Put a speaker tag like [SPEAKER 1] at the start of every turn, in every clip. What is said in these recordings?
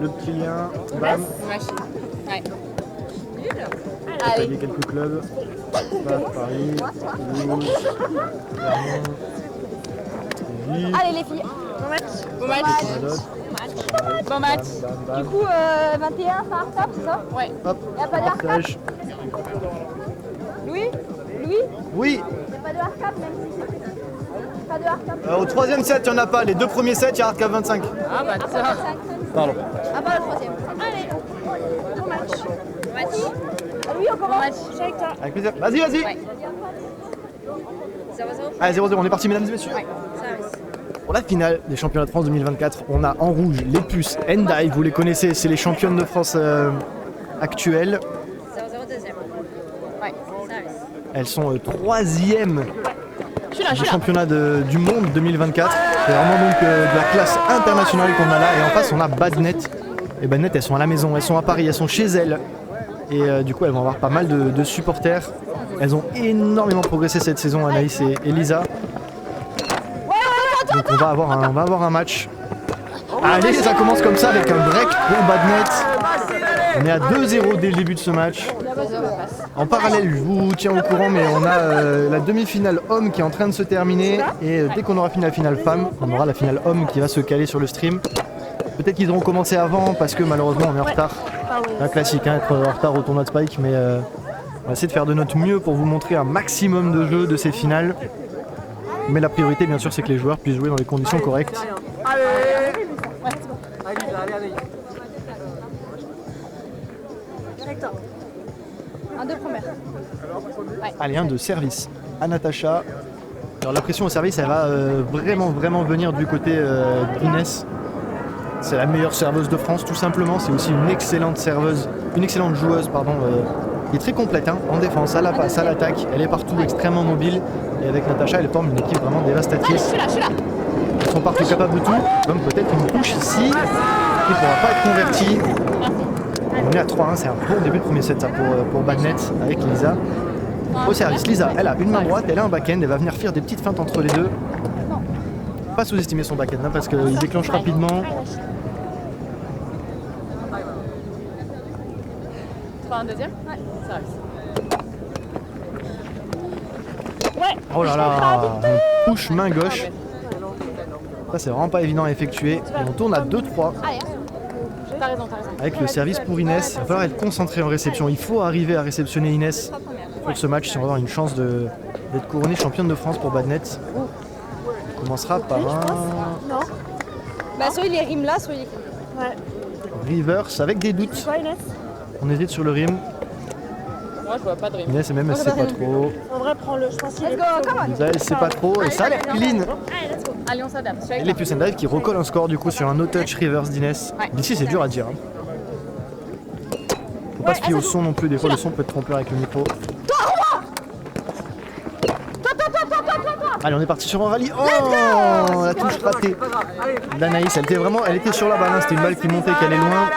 [SPEAKER 1] le petit lien, bam.
[SPEAKER 2] Machine. Ouais.
[SPEAKER 1] Il y a quelques clubs. Paf, Paris, Toulouse, Clermont, Lévis.
[SPEAKER 3] Allez les filles, bon match.
[SPEAKER 2] Bon match. Bon match.
[SPEAKER 1] Bam, bam, bam.
[SPEAKER 3] Du coup, 21, ça hard c'est ça?
[SPEAKER 2] Ouais.
[SPEAKER 1] Hop,
[SPEAKER 3] Y a pas de hard
[SPEAKER 1] partage.
[SPEAKER 3] Louis?
[SPEAKER 1] Oui,
[SPEAKER 3] Y a pas de hard cap même si c'est petit. Pas de hard cap.
[SPEAKER 1] au troisième set, il n'y en a pas. Les deux premiers sets, il y a hardcap 25.
[SPEAKER 2] Ah bah ça.
[SPEAKER 1] Pardon.
[SPEAKER 3] À part le troisième. Allez, bon match.
[SPEAKER 2] Bon match.
[SPEAKER 3] Louis, on
[SPEAKER 2] Bon
[SPEAKER 3] commence.
[SPEAKER 2] match.
[SPEAKER 3] Je suis avec toi.
[SPEAKER 1] Avec plaisir. Vas-y, vas-y.
[SPEAKER 2] Ouais. 0-0.
[SPEAKER 1] Allez, 0-0, on est parti, mesdames et messieurs.
[SPEAKER 2] Ouais. Service.
[SPEAKER 1] Pour la finale des championnats de France 2024, on a en rouge les puces Hendaye, vous les connaissez, c'est les championnes de France actuelles.
[SPEAKER 2] 0-0 deuxième. Ouais. Service.
[SPEAKER 1] Elles sont troisième
[SPEAKER 2] Je suis là,
[SPEAKER 1] du championnat du monde 2024. C'est vraiment donc de la classe internationale qu'on a là. Et en face, on a Badnet. Et Badnet, elles sont à la maison, elles sont à Paris, elles sont chez elles. Et du coup, elles vont avoir pas mal de supporters. Elles ont énormément progressé cette saison, Anaïs et Elisa. Donc on va avoir un match. Allez, ça commence comme ça avec un break pour Badnet. On est à 2-0 dès le début de ce match. En parallèle, je vous tiens au courant, mais on a la demi-finale homme qui est en train de se terminer. Et dès qu'on aura fini la finale femme, on aura la finale homme qui va se caler sur le stream. Peut-être qu'ils auront commencé avant parce que malheureusement on est en retard. Un classique, hein, être en retard au tournoi de Spike, mais on va essayer de faire de notre mieux pour vous montrer un maximum de jeux de ces finales. Mais la priorité, bien sûr, c'est que les joueurs puissent jouer dans les conditions correctes.
[SPEAKER 3] Un, deux premières.
[SPEAKER 1] Allez, un de service à Natacha. Alors la pression au service, elle va vraiment venir du côté d'Inès. C'est la meilleure serveuse de France, tout simplement. C'est aussi une excellente serveuse, une excellente joueuse, pardon, qui est très complète, hein, en défense, à la passe, à l'attaque. Elle est partout, extrêmement mobile. Et avec Natacha, elle forme une équipe vraiment dévastatrice.
[SPEAKER 2] Je suis là.
[SPEAKER 1] Ils sont partout capables de tout, comme peut-être une touche ici, qui ne pourra pas être convertie. On est à 3-1, c'est un bon début de premier set ça, pour Badnet avec Lisa. Au service, Lisa, elle a une main droite, elle a un back-end, elle va venir faire des petites feintes entre les deux. Pas sous-estimer son back-end, hein, parce qu'il déclenche rapidement.
[SPEAKER 2] 3-1 deuxième. Ouais. Service.
[SPEAKER 1] Oh là là, on push main gauche. Ça c'est vraiment pas évident à effectuer. Et on tourne à 2-3
[SPEAKER 2] Allez. T'as raison.
[SPEAKER 1] avec le service pour Inès. Il va falloir être concentré en réception. Il faut arriver à réceptionner Inès pour ce match si on va avoir une chance d'être couronnée championne de France pour Badnet. On commencera par un
[SPEAKER 3] Non. Bah, soit il est rime là, soit il est. Ouais.
[SPEAKER 1] reverse avec des doutes.
[SPEAKER 3] Quoi, Inès?
[SPEAKER 1] On hésite sur le rim.
[SPEAKER 2] Moi je vois pas de rime.
[SPEAKER 1] Inès elle sait pas trop.
[SPEAKER 3] En vrai, prends-le. Je pense qu'il est. Let's go, come on.
[SPEAKER 1] Lisa elle sait pas trop et ça a l'air clean.
[SPEAKER 3] Allez, let's go.
[SPEAKER 2] Allez, on s'adapte. Je suis
[SPEAKER 1] Et
[SPEAKER 2] avec
[SPEAKER 1] les
[SPEAKER 2] toi.
[SPEAKER 1] puces Dive qui recolle un score du coup sur un no-touch reverse d'Inès.
[SPEAKER 2] Ouais.
[SPEAKER 1] D'ici c'est dur à dire. Hein. Faut pas se fier au son non plus, des fois le son peut être trompeur avec le micro. Allez, on est parti sur un rallye. Oh, la touche ratée d'Anaïs. Elle était sur la balle, hein. C'était une balle qui montait, qui allait loin.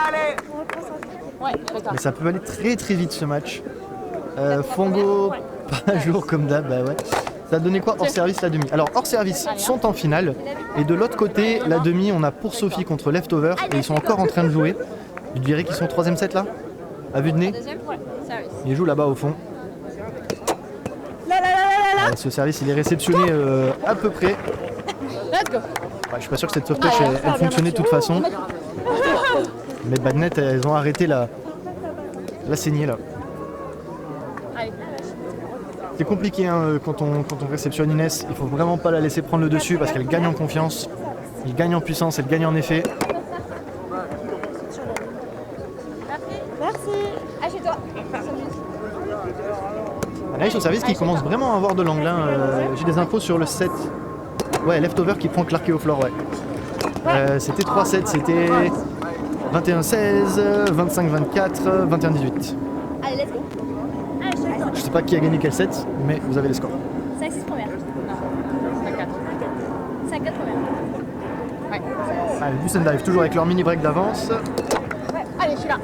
[SPEAKER 2] Ouais, d'accord.
[SPEAKER 1] Mais ça peut aller très vite ce match. Fongo, pas à jour comme d'hab, bah ouais. Ça a donné quoi hors service la demi? Alors hors service sont en finale. Et de l'autre côté, la demi, on a pour Sophie contre Leftover. Et ils sont encore en train de jouer. Je dirais qu'ils sont au troisième set là. À vue de nez.
[SPEAKER 2] Deuxième. Ouais. Service.
[SPEAKER 1] Ils jouent là-bas au fond. Ce service il est réceptionné à peu près.
[SPEAKER 2] Let's go.
[SPEAKER 1] Ouais, je suis pas sûr que cette soft touch elle fonctionnait de toute façon. Mais Badnet elles ont arrêté la saignée là.
[SPEAKER 2] Allez.
[SPEAKER 1] C'est compliqué hein, quand on réceptionne Inès, il faut vraiment pas la laisser prendre le dessus parce qu'elle gagne en confiance, elle gagne en puissance, elle gagne en effet.
[SPEAKER 3] Merci. Ah, chez toi.
[SPEAKER 1] Anaïs au service qui commence vraiment à avoir de l'angle. Hein. J'ai des infos sur le 7. Ouais, Leftover qui prend Clark et au floor, ouais. C'était 3-7, c'était 21-16, 25-24, 21-18.
[SPEAKER 3] Allez, let's go. Allez, je suis avec toi.
[SPEAKER 1] Je sais pas qui a gagné quel set, mais vous avez les scores.
[SPEAKER 3] 5-6 premières.
[SPEAKER 2] 5-4.
[SPEAKER 3] 5-4 premières.
[SPEAKER 2] Ouais.
[SPEAKER 1] Allez, boost and dive, toujours avec leur mini break d'avance.
[SPEAKER 3] Ouais. Allez, je suis là.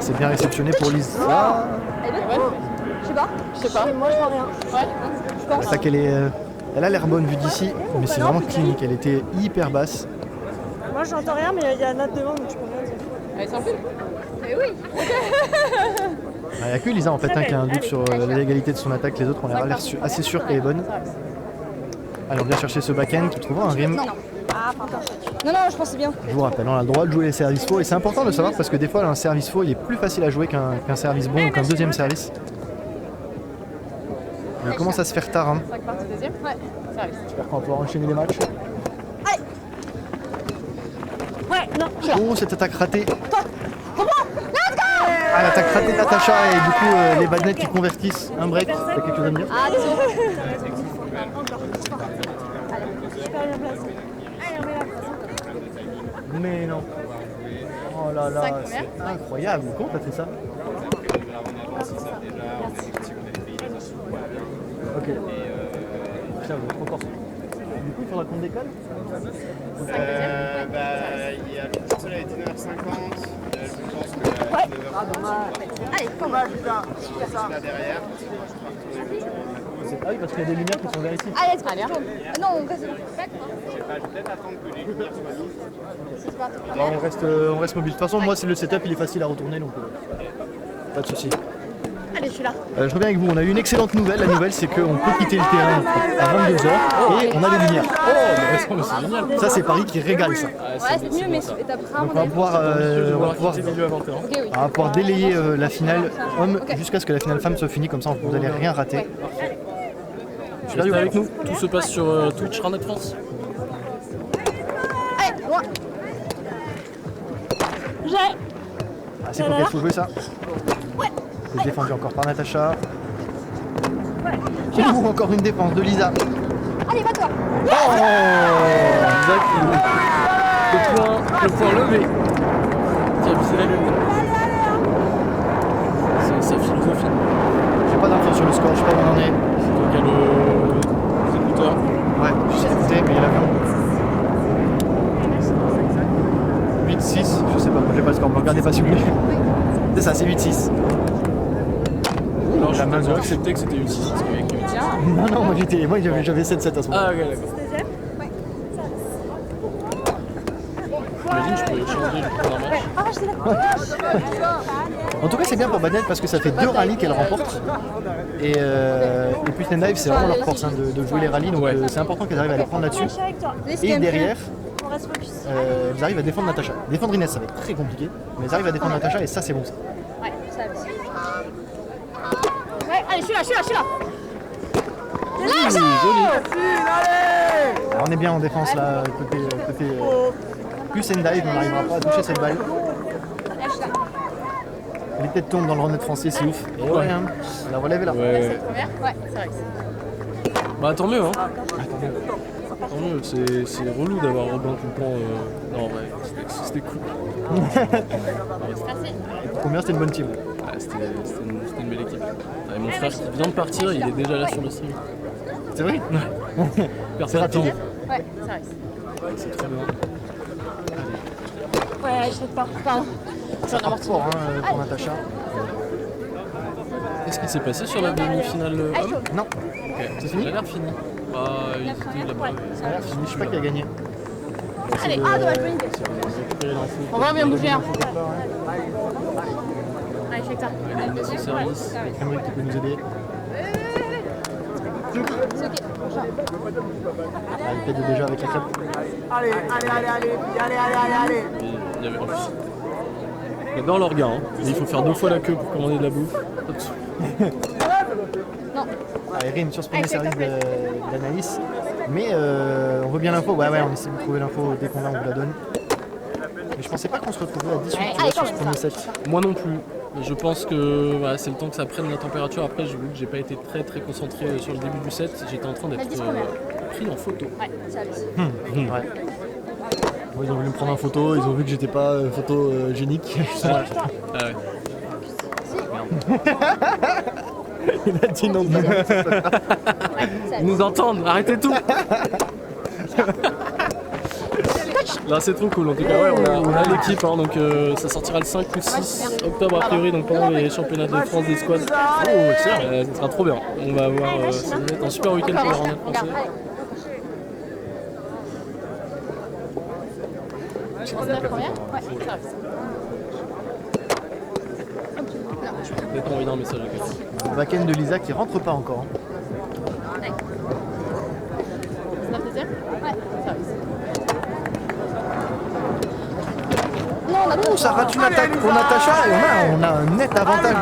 [SPEAKER 1] C'est bien réceptionné pour Lisa.
[SPEAKER 3] Elle est
[SPEAKER 2] Ouais.
[SPEAKER 3] Je sais pas.
[SPEAKER 2] Je sais pas.
[SPEAKER 3] Moi, je vois rien.
[SPEAKER 2] Ouais.
[SPEAKER 3] Je pense.
[SPEAKER 1] L'attaque, elle a l'air bonne vue d'ici, mais c'est vraiment clinique. Elle était hyper basse.
[SPEAKER 3] Moi, j'entends rien, mais il y a Nat devant, donc je peux rien dire.
[SPEAKER 2] Elle s'en fout.
[SPEAKER 3] Mais oui.
[SPEAKER 1] Il n'y a que Lisa en fait qui a un doute sur la légalité de son attaque. Les autres ont l'air assez sûrs qu'elle est bonne. Allez, on vient chercher ce back-end qui trouvera un rim.
[SPEAKER 3] Non. Ah, pardon. Non, je pensais bien.
[SPEAKER 1] Je vous rappelle, on a le droit de jouer les services faux et c'est important de le savoir parce que des fois un service faux il est plus facile à jouer qu'un service bon ou qu'un deuxième service. On commence à se faire tard. Hein.
[SPEAKER 2] 5 parties deuxième. Ouais. Service.
[SPEAKER 1] J'espère qu'on va pouvoir enchaîner les matchs.
[SPEAKER 3] Allez. Ouais, non.
[SPEAKER 1] Oh, cette attaque ratée. Ah, l'attaque ratée de Natacha et du coup les badnets qui convertissent un break. T'as quelque chose à me dire?
[SPEAKER 3] Ah, désolé.
[SPEAKER 1] Mais non. Oh là là,
[SPEAKER 2] 5
[SPEAKER 1] c'est incroyable. Comment t'as fait ça? Ok. Putain, vous êtes trop fort. Du coup, il faudra qu'on décolle?
[SPEAKER 4] Il y a le seul a été 9h50. Je pense que 9h50.
[SPEAKER 3] Allez, comment?
[SPEAKER 4] Là derrière.
[SPEAKER 1] Ah oui, parce qu'il y a des lumières qui sont vers ici.
[SPEAKER 3] Allez, let's go.
[SPEAKER 2] Allez, hein.
[SPEAKER 3] Non, on reste là.
[SPEAKER 4] Je vais peut-être attendre que les lumières soient mises.
[SPEAKER 1] Bon, on reste mobile. De toute façon, moi, c'est le setup, il est facile à retourner, donc pas de soucis.
[SPEAKER 2] Allez, je suis là.
[SPEAKER 1] Je reviens avec vous. On a eu une excellente nouvelle. La nouvelle, c'est qu'on peut quitter le terrain à 22h et on a les lumières.
[SPEAKER 5] C'est génial.
[SPEAKER 1] Ça, c'est Paris qui régale ça.
[SPEAKER 3] Ouais, c'est mieux, mais étape rare.
[SPEAKER 1] Donc, on va pouvoir délayer la finale homme jusqu'à ce que la finale femme soit finie. Comme ça, vous n'allez rien rater.
[SPEAKER 5] Tu restes avec nous. Tout se passe sur Twitch Randnet France.
[SPEAKER 3] Allez, loin.
[SPEAKER 1] Ah, c'est pour qu'elle faut jouer ça. C'est défendu encore par Natacha. Ou encore une défense de Lisa.
[SPEAKER 3] Allez, va-toi.
[SPEAKER 5] Isaac, le point levé. Qui a visé la lune. C'est sa philosophie.
[SPEAKER 1] J'ai pas d'infos sur le score, je sais pas où on en est.
[SPEAKER 5] Donc il y a les écouteurs.
[SPEAKER 1] Ouais, j'essaie d'écouter, mais il y a l'avion. 8-6, je sais pas, moi j'ai pas le score, regardez pas s'il vous plaît. C'est ça, c'est 8-6.
[SPEAKER 5] Alors je
[SPEAKER 1] La main
[SPEAKER 5] t'ai
[SPEAKER 1] de-
[SPEAKER 5] accepté que c'était une 6 parce qu'avec une 6.
[SPEAKER 1] Non, non, moi j'avais 7-7 à ce moment.
[SPEAKER 5] Ah ok d'accord. Imagine je pourrais changer pendant un match.
[SPEAKER 1] En tout cas, c'est bien pour Badnet parce que ça fait 2 rallyes qu'elle remporte. Et puis Stand Dive, c'est vraiment leur force de jouer les rallyes, donc c'est important qu'elles arrivent à les prendre là-dessus. Et derrière, elles arrivent à défendre Natacha. Défendre Inès, ça va être très compliqué, mais elles arrivent à défendre Natacha et ça, c'est bon ça.
[SPEAKER 3] Ouais, ça va. Ouais, allez, je suis là.
[SPEAKER 1] Alors, on est bien en défense là, côté plus Stand Dive, on n'arrivera pas à toucher cette balle. Les têtes tombent dans le Randnet français, c'est ouf. Et ouais, hein, la relève est là.
[SPEAKER 5] Ouais.
[SPEAKER 2] Première. Ouais, c'est vrai.
[SPEAKER 5] Bah tant mieux hein. Tant mieux, c'est relou d'avoir Robin tout le temps. Non ouais, c'était cool.
[SPEAKER 1] Pour combien c'était une bonne team?
[SPEAKER 5] Ouais, c'était une belle équipe. Et mon frère qui vient de partir, il est déjà là sur le stream.
[SPEAKER 1] C'est vrai?
[SPEAKER 5] Ouais. Personne
[SPEAKER 1] rapide.
[SPEAKER 5] attend.
[SPEAKER 2] Ouais, c'est vrai.
[SPEAKER 5] C'est trop bien.
[SPEAKER 3] Ouais, je sais pas. Pardon.
[SPEAKER 1] Ça part fort hein, pour Natacha.
[SPEAKER 5] Qu'est-ce qui s'est passé sur la demi-finale homme?
[SPEAKER 1] Non,
[SPEAKER 5] Ok,
[SPEAKER 1] c'est fini?
[SPEAKER 5] Ça a l'air fini. Ah, ils étaient là-bas.
[SPEAKER 1] ça a l'air fini, je sais pas qui a gagné.
[SPEAKER 2] Allez,
[SPEAKER 3] Dommage, bonne idée.
[SPEAKER 2] on va bien bouger. Hein. Allez, je suis avec toi.
[SPEAKER 5] Son service.
[SPEAKER 1] Emery qui peut nous aider. Ah, il pète déjà avec la cape.
[SPEAKER 5] Il y avait en plus. J'adore leur gars, hein. Mais il faut faire 2 fois la queue pour commander de la bouffe.
[SPEAKER 1] Allez, Rim sur ce premier service d'Anaïs. Mais on veut bien l'info. Ouais, on essaie de trouver l'info dès qu'on l'a, on vous la donne. Mais je pensais pas qu'on se retrouvait à 18 tu vois, sur ce premier set.
[SPEAKER 5] Moi non plus. Je pense que voilà, c'est le temps que ça prenne la température. Après, je vu que j'ai pas été très concentré sur le début du set. J'étais en train d'être pris en photo.
[SPEAKER 2] Ouais, ça va.
[SPEAKER 1] Ouais. Bon, ils ont voulu me prendre en photo, ils ont vu que j'étais pas photogénique.
[SPEAKER 5] Ah ouais.
[SPEAKER 1] Il a dit non.
[SPEAKER 5] Ils nous entendent, arrêtez tout. Là c'est trop cool en tout cas, ouais, on a l'équipe hein, donc ça sortira le 5 ou 6 octobre a priori donc pendant les championnats de France d'escouade. Oh tiens, ça sera trop bien. On va avoir ça va être un super week-end pour le Randnet français.
[SPEAKER 2] La première. Ouais, ça va.
[SPEAKER 5] Je peux peut-être envoyer un message à quelqu'un.
[SPEAKER 1] Le back-end de Lisa qui rentre pas encore.
[SPEAKER 2] 19 deuxième. Ouais. Service.
[SPEAKER 1] Oh, ça rate une attaque pour Natacha et on a un net avantage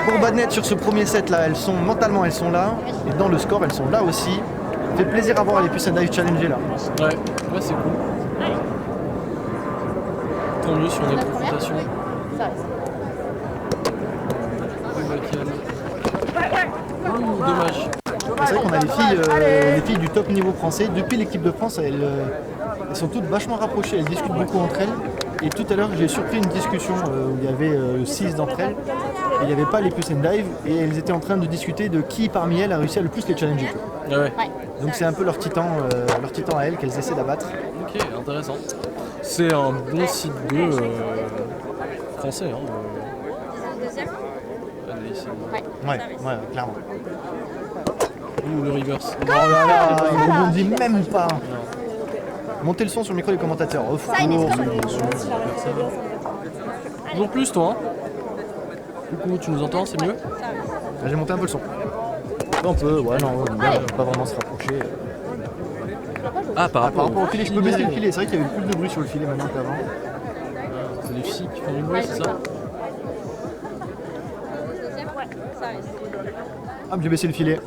[SPEAKER 1] pour Badnet sur ce premier set là. Mentalement elles sont là et dans le score elles sont là aussi. Ça fait plaisir à voir les Puce and Dive challenger là.
[SPEAKER 5] Ouais, c'est cool. Tant mieux si on a une
[SPEAKER 2] 19 première.
[SPEAKER 5] confrontation.
[SPEAKER 2] Service.
[SPEAKER 5] Dommage.
[SPEAKER 1] C'est vrai qu'on a les filles du top niveau français. Depuis l'équipe de France, elles sont toutes vachement rapprochées, elles discutent beaucoup entre elles. Et tout à l'heure, j'ai surpris une discussion où il y avait 6 d'entre elles. Et il n'y avait pas les Puce and Dive et elles étaient en train de discuter de qui parmi elles a réussi à le plus les challenger.
[SPEAKER 5] Ah ouais.
[SPEAKER 1] Donc c'est un peu leur titan à elles qu'elles essaient d'abattre.
[SPEAKER 5] Ok, intéressant. C'est un bon site 2 français. Hein, Anaïs.
[SPEAKER 1] Ouais, clairement.
[SPEAKER 5] Ouh, le reverse.
[SPEAKER 1] Oh là là, il rebondit même pas. Montez le son sur le micro des commentateurs. Of course.
[SPEAKER 5] Toujours plus, toi. Hein. Du coup, tu nous entends, c'est mieux?
[SPEAKER 1] J'ai monté un peu le son. Un peu, ouais, non, on va pas vraiment se rapprocher.
[SPEAKER 5] Ah, par
[SPEAKER 1] Par rapport au filet, je peux baisser le filet. C'est vrai qu'il y avait plus de bruit sur le filet maintenant qu'avant.
[SPEAKER 5] C'est les filles qui font du bruit, c'est ça?
[SPEAKER 1] Ah, j'ai baissé le filet.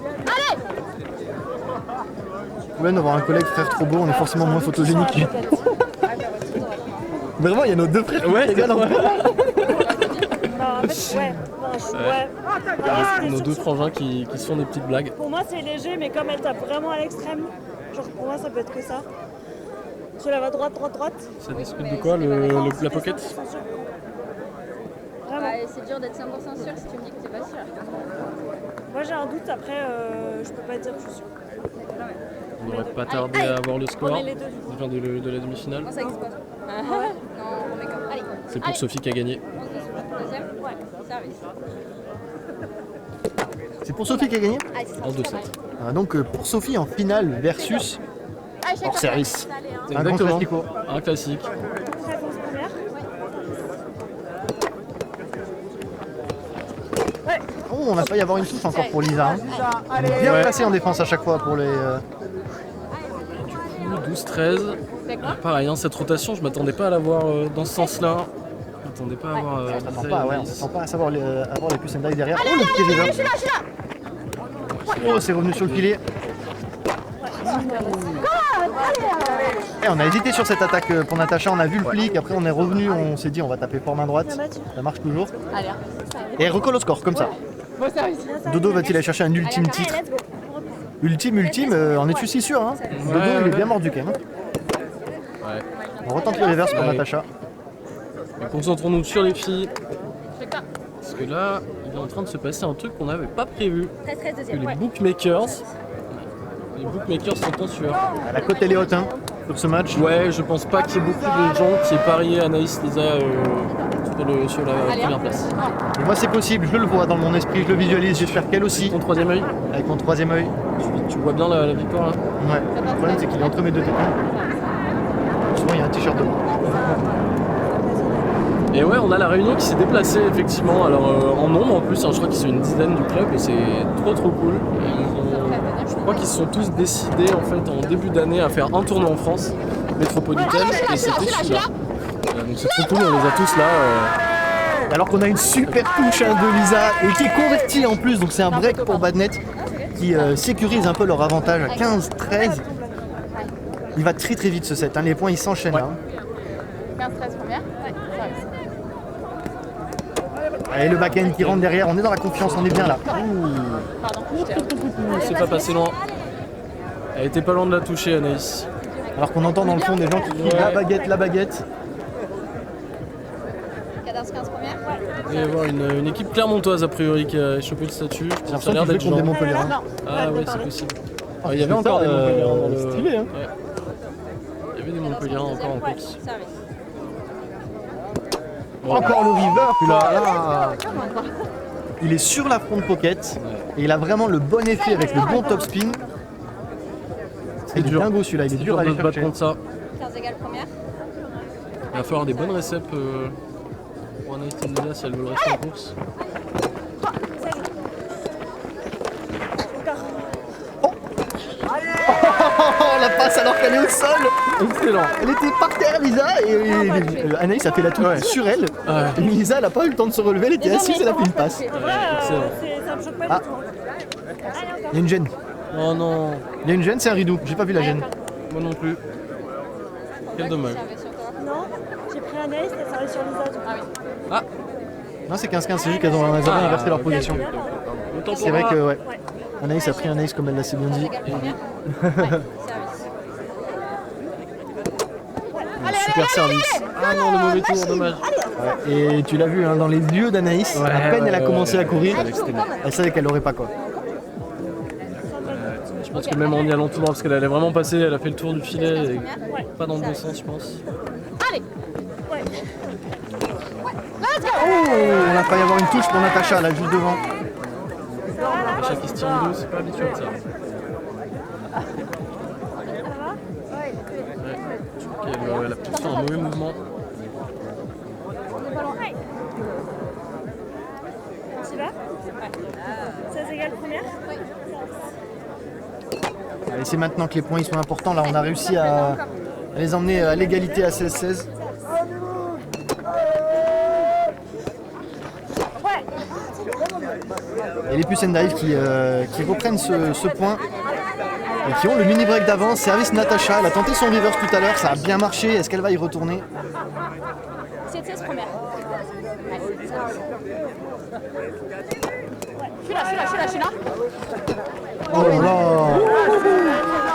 [SPEAKER 1] Ouais, d'avoir un collègue frère trop beau, on est forcément moins photogénique. Vraiment, il y a nos deux frères.
[SPEAKER 5] Ouais,
[SPEAKER 1] les gars, non.
[SPEAKER 5] Nos deux frangins qui se font des petites blagues.
[SPEAKER 6] Pour moi, c'est léger, mais comme elle tape vraiment à l'extrême, genre pour moi, ça peut être que ça. Tu la vas droite.
[SPEAKER 5] Ça discute de quoi, la pocket?
[SPEAKER 6] Vraiment.
[SPEAKER 3] C'est dur d'être 100% sûr si tu me dis que t'es pas sûr.
[SPEAKER 6] Moi, j'ai un doute, après, je peux pas dire que je suis sûre.
[SPEAKER 5] On n'aurait pas tardé à avoir le score.
[SPEAKER 6] On est les deux, du coup.
[SPEAKER 5] Enfin, de la demi-finale.
[SPEAKER 3] Ça existe pas. Non, on met comme. Allez.
[SPEAKER 5] C'est pour Sophie qui a gagné.
[SPEAKER 3] Deuxième. Ouais. Service.
[SPEAKER 1] C'est pour Sophie qui a gagné.
[SPEAKER 2] Allez, c'est ça.
[SPEAKER 5] En 2-7.
[SPEAKER 1] Donc pour Sophie en finale versus hors service. Un grand
[SPEAKER 5] Exactement.
[SPEAKER 1] classico.
[SPEAKER 5] Un classique.
[SPEAKER 6] Très fausse première.
[SPEAKER 1] Oh, on n'a pas y avoir une touche encore pour Lisa. Hein. Elle est bien placée en défense à chaque fois pour les.
[SPEAKER 5] 12-13. Pareil, hein, cette rotation, je m'attendais pas à la voir dans ce sens-là. Je m'attendais pas à avoir.
[SPEAKER 1] On s'attend pas, on s'attend pas à savoir avoir les Puce and Dive derrière. Oh, le petit reverse. Oh, c'est revenu sur le filet. Et on a hésité sur cette attaque pour Natacha, on a vu le flic, après on est revenu, on s'est dit on va taper fort main droite, ça marche toujours.
[SPEAKER 2] Allez.
[SPEAKER 1] Et elle recolle au score comme ça.
[SPEAKER 2] Bon service.
[SPEAKER 1] Dodo va-t-il aller chercher un ultime titre? Ultime, en es-tu si sûr hein? Dodo il est bien mordu quand même.
[SPEAKER 5] Ouais.
[SPEAKER 1] On retente le reverse pour
[SPEAKER 5] Allez.
[SPEAKER 1] Natacha.
[SPEAKER 5] Mais concentrons-nous sur les filles. Parce que là, il est en train de se passer un truc qu'on n'avait pas prévu.
[SPEAKER 3] 13
[SPEAKER 5] Que
[SPEAKER 3] deuxième.
[SPEAKER 5] les bookmakers sont en sueur.
[SPEAKER 1] La cote elle est haute hein, sur ce match.
[SPEAKER 5] Ouais, je pense pas qu'il y ait beaucoup de gens qui aient parié Anaïs Lisa sur la première place.
[SPEAKER 1] Et moi c'est possible, je le vois dans mon esprit, je le visualise, j'espère qu'elle aussi.
[SPEAKER 5] Ton troisième œil,
[SPEAKER 1] Avec mon troisième œil.
[SPEAKER 5] tu vois bien la victoire là.
[SPEAKER 1] Ouais. Le problème c'est qu'il est entre mes deux tétons. Souvent il y a un t-shirt de moi.
[SPEAKER 5] Et ouais, on a la réunion qui s'est déplacée effectivement. Alors en nombre en plus, hein, je crois qu'ils sont une dizaine du club et c'est trop cool. Je crois qu'ils se sont tous décidés en fait en début d'année à faire un tournoi en France métropolitaine et c'était celui-là. Donc c'est trop cool, on les a tous là.
[SPEAKER 1] Alors qu'on a une super touche hein, de Lisa et qui est convertie en plus, donc c'est un break pour Badnet qui sécurise un peu leur avantage à 15-13. Il va très vite ce set, hein. Les points ils s'enchaînent là.
[SPEAKER 2] 15-13 première. Ouais. Service.
[SPEAKER 1] Et le back-end qui rentre derrière, on est dans la confiance, on est bien là.
[SPEAKER 2] Pardon.
[SPEAKER 5] C'est pas passé loin. Elle était pas loin de la toucher Anaïs.
[SPEAKER 1] Alors qu'on entend dans le fond des gens qui crient la baguette.
[SPEAKER 3] 14-15 première.
[SPEAKER 5] Il va y avoir une équipe clermontoise a priori qui a chopé le statut.
[SPEAKER 1] J'ai
[SPEAKER 5] Ça a
[SPEAKER 1] l'impression
[SPEAKER 5] l'air
[SPEAKER 1] qu'ils
[SPEAKER 5] d'être
[SPEAKER 1] jouent contre des
[SPEAKER 5] genre.
[SPEAKER 1] Montpellier. Hein.
[SPEAKER 5] Ah ouais, c'est possible. Ah, il y avait encore des Montpellier dans le.
[SPEAKER 1] stylé, hein.
[SPEAKER 5] Ouais. Il y avait des Montpellier encore en course.
[SPEAKER 3] Service.
[SPEAKER 1] Encore le river, puis là. Il est sur la front pocket et il a vraiment le bon effet avec le bon top spin. Il est
[SPEAKER 5] dur.
[SPEAKER 1] dingo celui-là, il est dur à
[SPEAKER 5] de
[SPEAKER 1] aller
[SPEAKER 5] se battre
[SPEAKER 1] chercher.
[SPEAKER 5] contre ça.
[SPEAKER 3] 15 égale première.
[SPEAKER 5] Il va falloir des bonnes récepes Pour Anaïs et Lisa si elles veulent rester en course.
[SPEAKER 1] Oh, la passe alors qu'elle est au sol.
[SPEAKER 5] Excellent.
[SPEAKER 1] Elle était par terre, Lisa, et Anaïs a fait la touche sur elle.
[SPEAKER 5] Ouais.
[SPEAKER 1] Et Lisa, elle a pas eu le temps de se relever, elle était assise, elle a fait une passe.
[SPEAKER 6] En vrai,
[SPEAKER 5] excellent.
[SPEAKER 6] ça me choque pas
[SPEAKER 1] Ah.
[SPEAKER 6] du tout. Hein.
[SPEAKER 1] Il y a une gêne.
[SPEAKER 5] Oh non,
[SPEAKER 1] Il y a une gêne, c'est un rideau. J'ai pas vu la gêne.
[SPEAKER 5] moi non plus. Quel dommage.
[SPEAKER 6] Non, j'ai pris un ace, ça servi sur Lisa. Du coup.
[SPEAKER 5] Ah,
[SPEAKER 1] Non, c'est 15-15, c'est juste qu'elles ont inversé leur position.
[SPEAKER 5] autant pour
[SPEAKER 1] C'est vrai
[SPEAKER 5] moi.
[SPEAKER 1] que, ouais. Anaïs a pris un ace comme elle l'a si bien dit.
[SPEAKER 5] Super service. Ah non, le mauvais tour, dommage.
[SPEAKER 1] Ouais. Et tu l'as vu, hein, dans les yeux d'Anaïs,
[SPEAKER 5] Ouais,
[SPEAKER 1] à peine elle a
[SPEAKER 5] ouais,
[SPEAKER 1] commencé
[SPEAKER 5] ouais.
[SPEAKER 1] à courir,
[SPEAKER 5] Elle exténuait.
[SPEAKER 1] elle savait qu'elle l'aurait pas quoi.
[SPEAKER 5] Je pense que même en y allant tout droit, parce qu'elle allait vraiment passer, elle a fait le tour du filet, et pas dans le bon sens, je pense.
[SPEAKER 2] Allez.
[SPEAKER 1] Oh, on a failli avoir une touche pour Natacha là, juste devant.
[SPEAKER 5] Natacha qui se tire le dos, c'est pas habituel ça. Je crois qu'elle a peut-être fait un mauvais mouvement.
[SPEAKER 6] Tu vas 16 égale première.
[SPEAKER 1] Allez, c'est maintenant que les points ils sont importants. Là, on a réussi à les emmener à l'égalité à 16-16. Et les Puce Dive qui reprennent ce point et qui ont le mini break d'avance. Service Natacha, elle a tenté son reverse tout à l'heure, ça a bien marché. Est-ce qu'elle va y retourner?
[SPEAKER 2] 7-16 première. Je suis là.
[SPEAKER 1] Oh là là,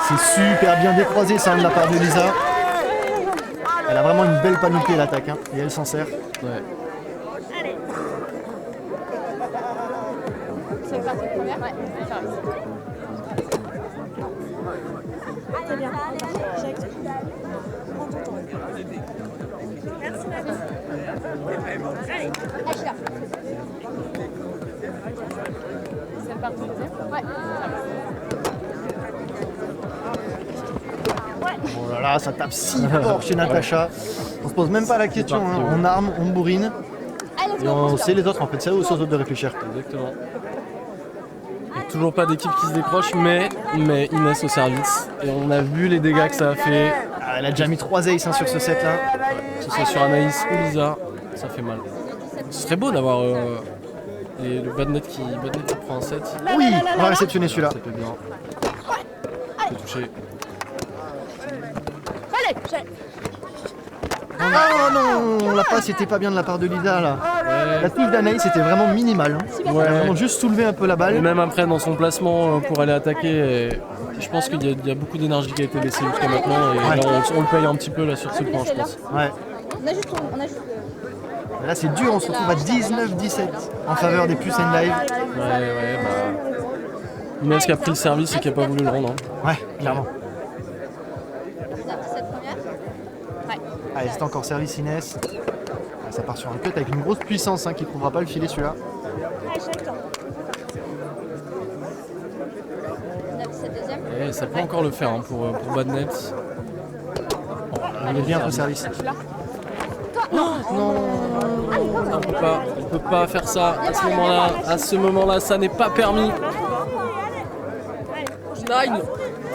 [SPEAKER 1] c'est super bien décroisé ça de la part de Lisa. Elle a vraiment une belle panoplie à l'attaque hein, et elle s'en sert.
[SPEAKER 5] Ouais.
[SPEAKER 2] C'est parti première. Ouais.
[SPEAKER 6] C'est bien. Check. Prends ton temps. Merci, madame. Allez.
[SPEAKER 2] Je suis là. C'est parti deuxième. Ouais.
[SPEAKER 1] Oh là là, ça tape si fort chez Natacha. On se pose même pas la question,
[SPEAKER 5] parti,
[SPEAKER 1] hein.
[SPEAKER 5] ouais.
[SPEAKER 1] On arme, on bourrine.
[SPEAKER 2] Allez, let's
[SPEAKER 1] Et
[SPEAKER 2] go.
[SPEAKER 1] on sait les autres en fait, c'est aux autres de réfléchir.
[SPEAKER 5] Exactement. Donc, toujours pas d'équipe qui se décroche, mais Inès au service. Et on a vu les dégâts que ça a fait,
[SPEAKER 1] Ah, elle a déjà mis 3 aces hein, sur ce set là.
[SPEAKER 5] que ce soit sur Anaïs ou Lisa, ça fait mal. Ce serait beau d'avoir le Badnet qui prend un set.
[SPEAKER 1] Oui, on va réceptionner celui-là.
[SPEAKER 5] Ça fait bien. C'est touché.
[SPEAKER 2] Allez.
[SPEAKER 1] Oh non, la passe était pas bien de la part de Lisa là. La touche d'Anaïs était vraiment minimale. Hein. Elle a vraiment juste soulevé un peu la
[SPEAKER 5] Et
[SPEAKER 1] balle.
[SPEAKER 5] même après, dans son placement pour aller attaquer, et je pense qu'il y a beaucoup d'énergie qui a été laissée jusqu'à maintenant. Et là, on le paye un petit peu là, sur ce point, je pense.
[SPEAKER 1] Ouais.
[SPEAKER 2] On a juste.
[SPEAKER 1] Et là c'est dur, on se retrouve à 19-17 en faveur des Puce Dive.
[SPEAKER 5] Ouais, bah. Inès qui a pris le service et qui a pas voulu le rendre. Hein.
[SPEAKER 1] Ouais, clairement.
[SPEAKER 2] 17 première. Ouais.
[SPEAKER 1] Allez, c'est encore service Inès. Ah, ça part sur un cut avec une grosse puissance hein, qui ne trouvera pas le filet celui-là.
[SPEAKER 6] Allez, chaque temps.
[SPEAKER 2] 17 deuxième.
[SPEAKER 5] Et ça peut encore le faire hein, pour Badnet.
[SPEAKER 1] Elle est bien au service.
[SPEAKER 5] Non, on peut pas faire ça à ce moment-là. À ce moment-là, ça n'est pas permis. Nine.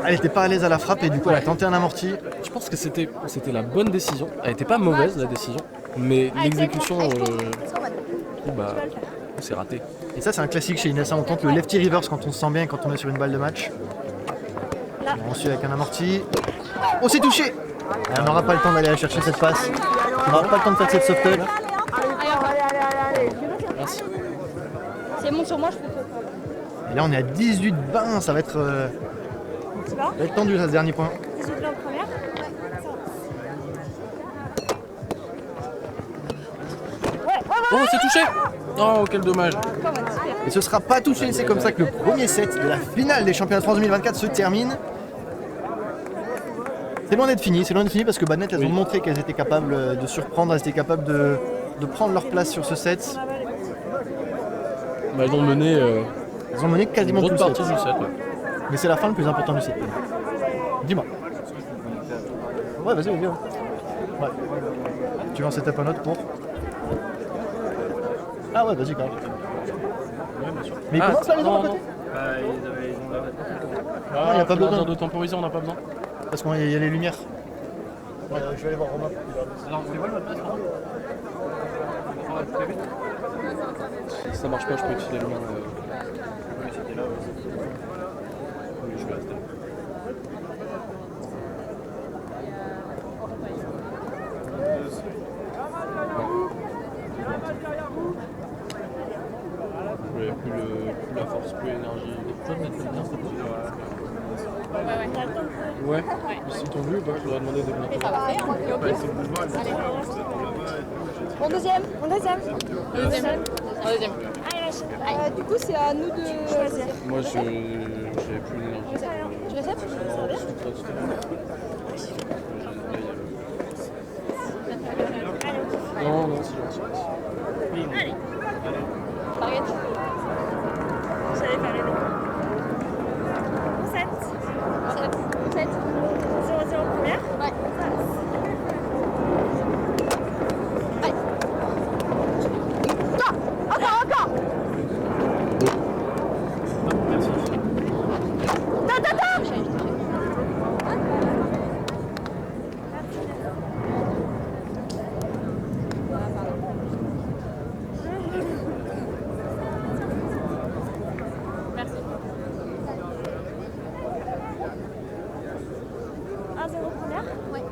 [SPEAKER 1] Elle était pas à l'aise à la frappe et du coup elle a tenté un amorti.
[SPEAKER 5] Je pense que c'était la bonne décision. Elle était pas mauvaise la décision, mais l'exécution, bah, c'est raté.
[SPEAKER 1] Et ça c'est un classique chez Inès, hein. On tente le lefty reverse quand on se sent bien, quand on est sur une balle de match. On suit avec un amorti. Oh c'est touché. Et on n'aura pas le temps d'aller chercher cette passe. On n'aura pas le temps de faire cette soft touch.
[SPEAKER 5] Merci.
[SPEAKER 3] C'est bon sur moi, je peux pas.
[SPEAKER 1] Et là on est à 18-20, ça va être tendu ça ce dernier point.
[SPEAKER 6] 18 blancs première.
[SPEAKER 5] Oh, c'est touché. Oh, quel dommage.
[SPEAKER 1] Et ce sera pas touché, c'est comme ça que le premier set de la finale des championnats de France 2024 se termine. C'est loin d'être fini parce que Badnet elles ont montré qu'elles étaient capables de surprendre, elles étaient capables de prendre leur place sur ce set.
[SPEAKER 5] Bah, ils ont mené
[SPEAKER 1] Elles ont mené quasiment
[SPEAKER 5] une
[SPEAKER 1] tout
[SPEAKER 5] grosse
[SPEAKER 1] le set.
[SPEAKER 5] partie du set. Ouais.
[SPEAKER 1] Mais c'est la fin le plus important du set. Dis-moi. Ouais, vas-y, viens. Ouais. Tu veux un setup un autre pour Ah ouais, vas-y, quand même.
[SPEAKER 5] Ouais, bien sûr.
[SPEAKER 1] Mais ils commencent là, les
[SPEAKER 5] non,
[SPEAKER 1] autres à
[SPEAKER 5] non.
[SPEAKER 1] côté
[SPEAKER 5] Bah, ils ont la
[SPEAKER 1] Ah, y a pas besoin.
[SPEAKER 5] de temporiser, on n'a pas besoin.
[SPEAKER 1] Parce qu'il y a les lumières. Ouais, je vais aller voir Romain.
[SPEAKER 5] Alors, c'est quoi le mot de passe, Laurent ? Si ça marche pas, je peux utiliser le mien. Oui, c'était là. Oui, je vais rester là. Ouais, plus la force, plus l'énergie. Toi, peut-être que bien ça. Ouais. Si t'ont vu ou pas, je leur ai demandé de venir.
[SPEAKER 3] En deuxième. En deuxième.
[SPEAKER 2] Deuxième.
[SPEAKER 6] Allez, machine.
[SPEAKER 3] Du coup, c'est à nous de choisir.
[SPEAKER 5] Moi, j'avais plus l'énergie.
[SPEAKER 3] Tu l'acceptes?
[SPEAKER 5] Non, non, c'est gentil.
[SPEAKER 2] Target.
[SPEAKER 6] J'allais faire les deux. 7.
[SPEAKER 2] 7.
[SPEAKER 6] 0-0 première.
[SPEAKER 2] Ouais. Merci.
[SPEAKER 6] 1-0 première.
[SPEAKER 2] Ouais.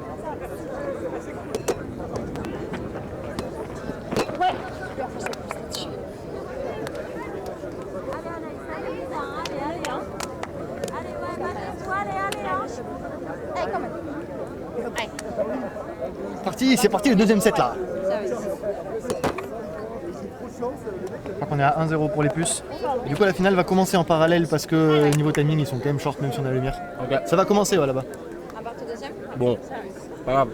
[SPEAKER 2] Allez, quand même. Allez.
[SPEAKER 1] C'est parti le deuxième set là.
[SPEAKER 2] Service.
[SPEAKER 1] Je crois qu'on est à 1-0 pour les puces. Et du coup, la finale va commencer en parallèle parce que niveau timing, ils sont quand même short même si on a la lumière.
[SPEAKER 5] Ok.
[SPEAKER 1] Ça va commencer ouais, là-bas.
[SPEAKER 2] À partir de deuxième.
[SPEAKER 5] Bon, pas grave.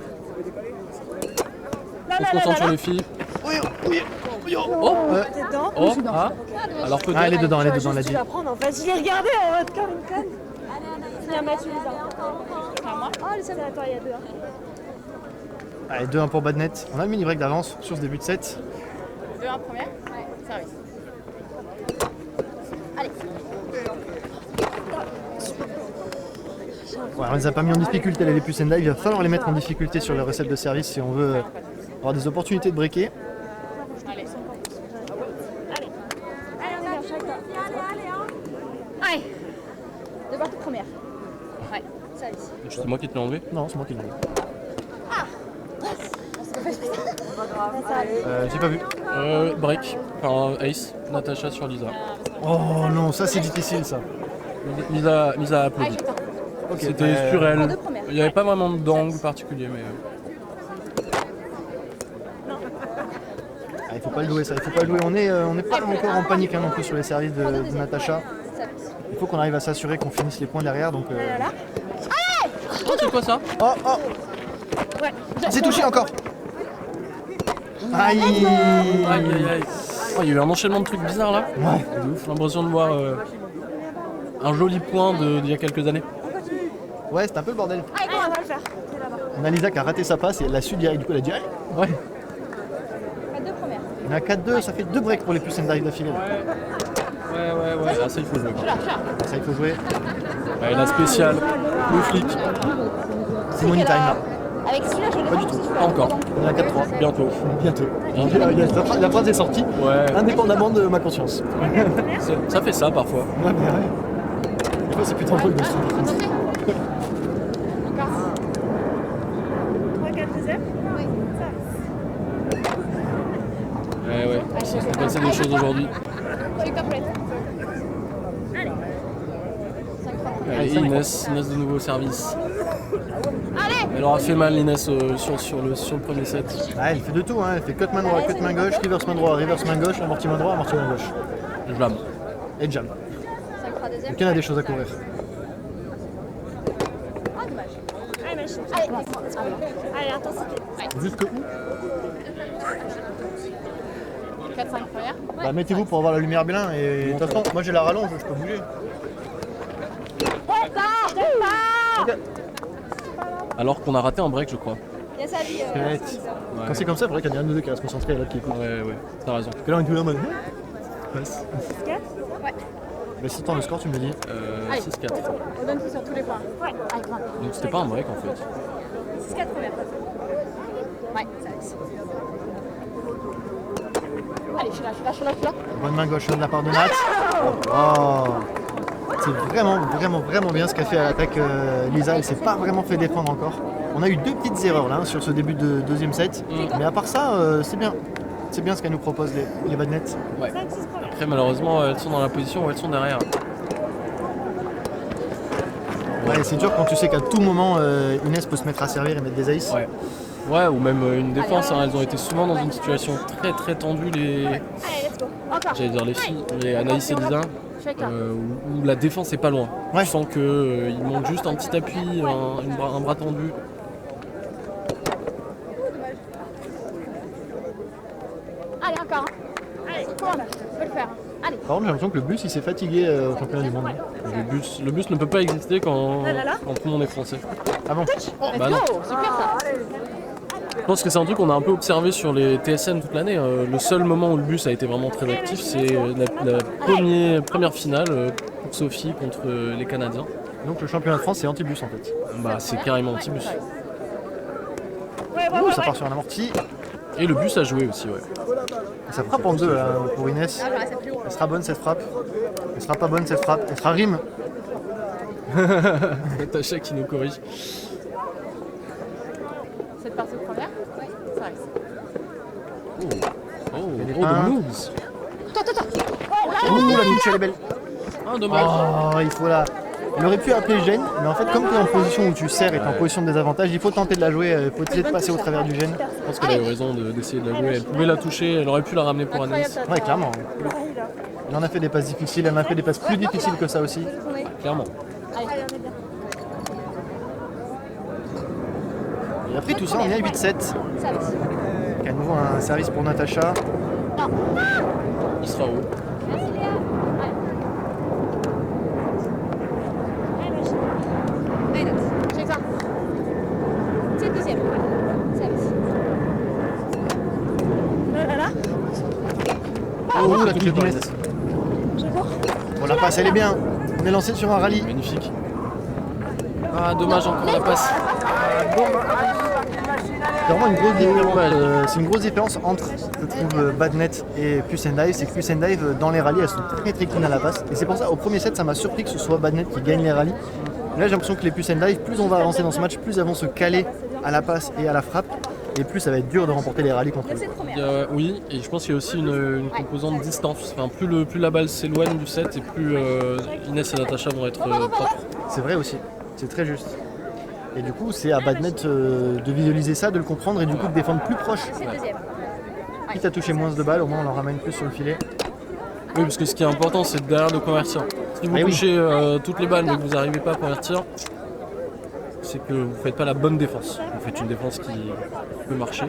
[SPEAKER 6] Là,
[SPEAKER 5] On
[SPEAKER 6] là,
[SPEAKER 5] se
[SPEAKER 6] là,
[SPEAKER 5] concentre
[SPEAKER 6] là,
[SPEAKER 5] sur
[SPEAKER 6] là.
[SPEAKER 5] les filles.
[SPEAKER 6] Oh, t'es dedans.
[SPEAKER 5] Oh, ah. Alors peut-être.
[SPEAKER 1] Ah, elle est dedans,
[SPEAKER 6] Tu
[SPEAKER 1] elle
[SPEAKER 6] vas
[SPEAKER 1] dit.
[SPEAKER 6] prendre. En fait, je l'ai regardé en mode comme une conne. Viens, Mathieu, Lisa. Oh, c'est à toi, il y a deux.
[SPEAKER 1] Allez, 2-1 pour Badnet. On a le mini break d'avance sur ce début de set.
[SPEAKER 2] 2-1 première. Ouais. Service. Allez.
[SPEAKER 1] Ouais, on les a pas mis en difficulté les puces and dive. Il va falloir les mettre en difficulté sur les recettes de service si on veut avoir des opportunités de breaker.
[SPEAKER 2] Allez.
[SPEAKER 6] Allez,
[SPEAKER 2] Allez. De partie première. Ouais. Service.
[SPEAKER 5] C'est moi qui te l'ai enlevé.
[SPEAKER 1] Non, c'est moi qui l'ai. J'ai pas vu.
[SPEAKER 5] Break. Enfin, ace. Natacha sur Lisa.
[SPEAKER 1] Oh non, ça c'est difficile ça.
[SPEAKER 5] Lisa a applaudi.
[SPEAKER 1] Ok,
[SPEAKER 5] C'était sur elle.
[SPEAKER 2] deux premières.
[SPEAKER 5] Il n'y avait pas vraiment d'angle particulier, mais.
[SPEAKER 1] il faut pas le jouer ça, il faut pas le jouer. On est pas encore en panique hein, non plus sur les services de Natacha.
[SPEAKER 2] Service.
[SPEAKER 1] Il faut qu'on arrive à s'assurer qu'on finisse les points derrière. Donc,
[SPEAKER 5] Oh, c'est quoi ça?
[SPEAKER 1] Oh oh c'est touché encore. Aïe.
[SPEAKER 5] Aïe aïe aïe. Oh, il y a eu un enchaînement de trucs bizarres là.
[SPEAKER 1] Ouais.
[SPEAKER 5] C'est ouf, l'impression de voir un joli point d'il y a quelques années.
[SPEAKER 1] Ouais, c'est un peu le bordel.
[SPEAKER 6] allez, on va le faire. C'est là-bas.
[SPEAKER 1] On a Lisa qui a raté sa passe et elle l'a su direct. Du coup, elle a dit allez.
[SPEAKER 5] Ouais.
[SPEAKER 2] Pas deux premières.
[SPEAKER 1] On a 4-2, ça fait 2 breaks pour les puces and dive d'affilée.
[SPEAKER 5] Ouais. Ah, ça, il faut jouer.
[SPEAKER 1] Ça, il faut jouer.
[SPEAKER 5] Ouais, la spéciale, le flic.
[SPEAKER 1] C'est money time là.
[SPEAKER 2] Avec celui-là, je l'ai
[SPEAKER 1] Pas du tout.
[SPEAKER 5] Pas encore.
[SPEAKER 1] On a 4-3.
[SPEAKER 5] Bientôt.
[SPEAKER 1] Bientôt. La phrase est sortie,
[SPEAKER 5] Ouais.
[SPEAKER 1] indépendamment de ma conscience.
[SPEAKER 5] Ça fait ça parfois.
[SPEAKER 1] Ouais, mais ouais. Des fois, c'est plus drôle de se faire.
[SPEAKER 2] Attention. Encore.
[SPEAKER 6] 3-4 deuxième.
[SPEAKER 2] Oui.
[SPEAKER 5] Ouais. Il s'est passé des choses aujourd'hui.
[SPEAKER 2] Super plate. Allez. 5
[SPEAKER 5] Allez, Inès de nouveau au service.
[SPEAKER 2] Allez.
[SPEAKER 5] Elle aura fait mal Inès sur le premier set.
[SPEAKER 1] Ah, elle fait de tout, hein. Elle fait cut main droit, cut main gauche, reverse main droit, reverse main gauche, amorti main droit, amorti main gauche.
[SPEAKER 5] Jam.
[SPEAKER 1] Et jam.
[SPEAKER 2] 5-3 deuxième.
[SPEAKER 1] Donc il y en a des choses à couvrir.
[SPEAKER 2] Ah, dommage.
[SPEAKER 6] Allez, machine.
[SPEAKER 2] Allez.
[SPEAKER 6] Allez, intensité.
[SPEAKER 1] Jusque où
[SPEAKER 2] 4-5 première. Ouais.
[SPEAKER 1] Bah mettez-vous pour avoir la lumière bien et de toute façon, moi j'ai la rallonge, je peux bouger.
[SPEAKER 5] Alors qu'on a raté un break, je crois.
[SPEAKER 3] Il y a sa vie.
[SPEAKER 1] Arrête. Quand c'est comme ça, il faudrait qu'il y en ait un de nous deux qui reste concentré et l'autre qui écoute.
[SPEAKER 5] Ouais, t'as raison.
[SPEAKER 1] Parce que là, on est tous là en mode. Passe.
[SPEAKER 6] 4.
[SPEAKER 2] Ouais.
[SPEAKER 1] Mais si t'entends le score, tu me le dis.
[SPEAKER 5] 6-4.
[SPEAKER 2] On donne tout sur tous les points.
[SPEAKER 6] Ouais.
[SPEAKER 2] Allez, grave.
[SPEAKER 5] Donc c'était pas un break en fait.
[SPEAKER 2] 6-4 première. Ouais, ça va. Allez, je suis là.
[SPEAKER 1] Bonne main gauche de la part de Nat. Oh. C'est vraiment bien ce qu'a fait à l'attaque Lisa. Elle s'est pas vraiment fait défendre encore. On a eu 2 petites erreurs là sur ce début de deuxième set. Mais à part ça, c'est bien. C'est bien ce qu'elle nous propose les badnettes.
[SPEAKER 5] Ouais.
[SPEAKER 6] 5-6 première.
[SPEAKER 5] Après malheureusement elles sont dans la position où elles sont derrière.
[SPEAKER 1] Ouais, c'est dur quand tu sais qu'à tout moment Inès peut se mettre à servir et mettre des aces.
[SPEAKER 5] Ouais, ou même une défense, hein, elles ont été souvent dans une situation très tendue,
[SPEAKER 6] Allez, let's go.
[SPEAKER 2] Encore.
[SPEAKER 5] j'allais dire les filles, les Anaïs et Lisa,
[SPEAKER 2] Je suis avec toi.
[SPEAKER 5] où la défense est pas loin.
[SPEAKER 1] Ouais.
[SPEAKER 5] Tu sens qu'il manque juste un petit appui, un bras tendu.
[SPEAKER 2] Allez, encore. Allez, commande. Je peux le faire. Allez.
[SPEAKER 1] Par contre, j'ai l'impression que le bus il s'est fatigué au championnat du monde.
[SPEAKER 5] Le bus ne peut pas exister quand
[SPEAKER 6] Là.
[SPEAKER 5] tout le monde est français.
[SPEAKER 1] Ah bon?
[SPEAKER 5] Bah non.
[SPEAKER 2] Super ça.
[SPEAKER 5] Je pense que c'est un truc qu'on a un peu observé sur les TSN toute l'année. Le seul moment où le bus a été vraiment très actif, c'est la première finale pour Sophie contre les Canadiens.
[SPEAKER 1] Donc le championnat de France c'est anti-bus en fait.
[SPEAKER 5] Bah c'est carrément anti-bus.
[SPEAKER 6] Ouais.
[SPEAKER 1] Ça part sur un amorti.
[SPEAKER 5] Et le bus a joué aussi, ouais.
[SPEAKER 1] Et ça frappe en deux là, pour Inès.
[SPEAKER 2] Ah, voilà, c'est plus haut.
[SPEAKER 1] Elle sera bonne cette frappe. Elle sera pas bonne cette frappe. Elle sera rime.
[SPEAKER 5] Natacha qui nous corrige.
[SPEAKER 2] Cette partie première. Oui, ça reste.
[SPEAKER 5] The moves.
[SPEAKER 1] Ouh, la touche elle est belle.
[SPEAKER 5] Ah, dommage.
[SPEAKER 1] Oh, il faut la. Il aurait pu appeler gêne, mais en fait, comme tu es en position où tu sers et tu es en position de désavantage, il faut tenter de la jouer, il faut essayer de passer au travers du gêne.
[SPEAKER 5] Je pense qu'elle a eu raison d'essayer de la jouer. Elle pouvait la toucher, elle aurait pu la ramener pour Anaïs.
[SPEAKER 1] Ouais, clairement. Il en a fait des passes difficiles, elle en a fait des passes plus difficiles que ça aussi.
[SPEAKER 5] Clairement.
[SPEAKER 1] Et après tout ça, on est à 8-7.
[SPEAKER 2] Ça reste.
[SPEAKER 1] Donc à nouveau un service pour Natacha.
[SPEAKER 5] Il sera haut.
[SPEAKER 2] Allez, note. Je suis avec toi. C'est le deuxième. Ça reste.
[SPEAKER 6] Là.
[SPEAKER 1] Oh, la touche d'Inès. Bon, la passe, elle est bien. On est lancé sur un rallye.
[SPEAKER 5] Magnifique. Ah, dommage, encore la passe.
[SPEAKER 1] C'est vraiment une grosse différence. C'est une grosse différence entre, je trouve, Badnet et Puce and Dive. C'est que Puce and Dive, dans les rallyes, elles sont très clean à la passe. Et c'est pour ça, au premier set, ça m'a surpris que ce soit Badnet qui gagne les rallyes. Là, j'ai l'impression que les Puce and Dive, plus on va avancer dans ce match, plus elles vont se caler à la passe et à la frappe. Et plus ça va être dur de remporter les rallyes contre eux.
[SPEAKER 5] Oui, et je pense qu'il y a aussi une composante distance. Enfin, plus la balle s'éloigne du set et plus Inès et Natacha vont être propres.
[SPEAKER 1] C'est vrai aussi, c'est très juste. Et du coup, c'est à Badnet de visualiser ça, de le comprendre et du coup de défendre plus proche.
[SPEAKER 2] C'est le deuxième.
[SPEAKER 1] Quitte à toucher moins de balles, au moins on en ramène plus sur le filet.
[SPEAKER 5] Oui, parce que ce qui est important, c'est derrière de convertir. Si vous touchez toutes les balles mais que vous n'arrivez pas à convertir, c'est que vous ne faites pas la bonne défense. Vous faites une défense qui peut marcher.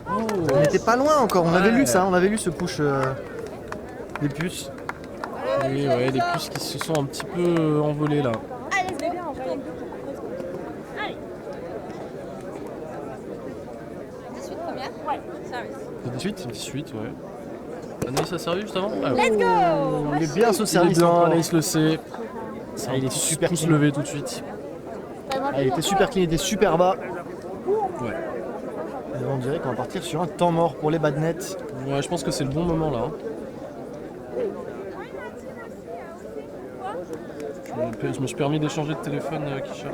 [SPEAKER 1] On n'était pas loin encore, on avait lu ça, on avait lu ce push des puces.
[SPEAKER 5] Oui, ouais, des puces qui se sont un petit peu envolées là.
[SPEAKER 2] Allez, c'est bien, on va aller. Allez. 18 première. Ouais. Service.
[SPEAKER 5] 18, ouais. Anaïs a servi juste avant. Ah,
[SPEAKER 2] Let's go.
[SPEAKER 1] Il est bien ce
[SPEAKER 5] il est
[SPEAKER 1] service.
[SPEAKER 5] bien,
[SPEAKER 1] encore.
[SPEAKER 5] Anaïs le sait.
[SPEAKER 1] Ah, il est super
[SPEAKER 5] pouce
[SPEAKER 1] clean.
[SPEAKER 5] levé tout de suite.
[SPEAKER 1] Ah, il était super clean, il était super bas.
[SPEAKER 5] Ouais.
[SPEAKER 1] Et on dirait qu'on va partir sur un temps mort pour les Badnet.
[SPEAKER 5] Ouais, je pense que c'est le bon moment là. hein. Je me suis permis d'échanger de téléphone, Kisha.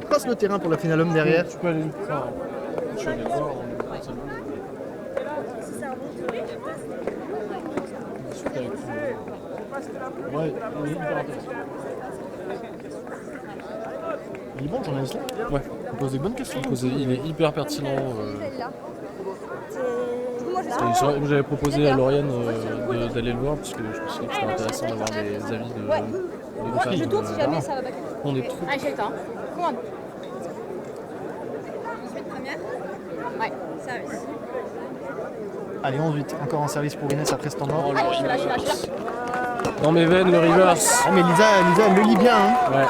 [SPEAKER 1] On passe le terrain pour la finale homme derrière.
[SPEAKER 5] Tu peux aller le faire. Je suis allé voir. Ouais, il est hyper intéressant.
[SPEAKER 1] Il est bon le journaliste là.
[SPEAKER 5] Ouais,
[SPEAKER 1] Il pose des bonnes questions.
[SPEAKER 5] il est hyper pertinent.
[SPEAKER 3] Moi, je
[SPEAKER 5] J'avais proposé à Lauriane d'aller le voir parce que je me suis dit que c'était intéressant d'avoir des avis de
[SPEAKER 3] je
[SPEAKER 5] femmes
[SPEAKER 3] tourne si jamais ça va pas.
[SPEAKER 5] on est troupes.
[SPEAKER 2] Allez, je suis avec toi. Commande. 18 première. Ouais, service.
[SPEAKER 1] Allez, 11-8. Encore un service pour Inès après ce temps mort.
[SPEAKER 5] Oh, le reverse. Dans mes veines, le reverse.
[SPEAKER 1] Ah, mais Lisa, elle le lit bien. Hein.
[SPEAKER 5] Ouais.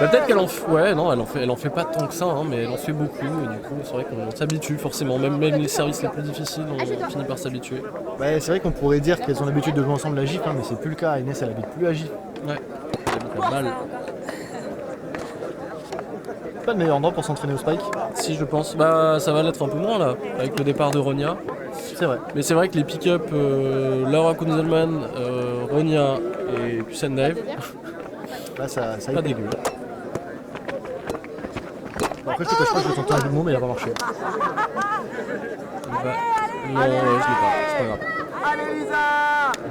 [SPEAKER 5] Bah, peut-être qu'elle en fait. Ouais, non, elle en fait pas tant que ça, hein, mais elle en fait beaucoup. Et du coup, c'est vrai qu'on s'habitue forcément. Même les services les plus difficiles, on finit par s'habituer.
[SPEAKER 1] Ouais, c'est vrai qu'on pourrait dire qu'elles ont l'habitude de jouer ensemble la gifle, hein, mais c'est plus le cas. Inès, elle habite plus à gifle.
[SPEAKER 5] Ouais. Elle a mal.
[SPEAKER 1] Pas le meilleur endroit pour s'entraîner au spike.
[SPEAKER 5] Si, je pense. Bah, ça va l'être un peu moins là, avec le départ de Ronia.
[SPEAKER 1] C'est vrai.
[SPEAKER 5] Mais c'est vrai que les pick-up Laura Kunzelman, Ronia et puis Sendave,
[SPEAKER 1] Là, ça
[SPEAKER 5] pas dégueu.
[SPEAKER 1] Bon, après, je te cache pas, je vais tenter un bout de mot, mais il va pas marcher.
[SPEAKER 5] Bah, non, je l'ai pas, c'est pas grave.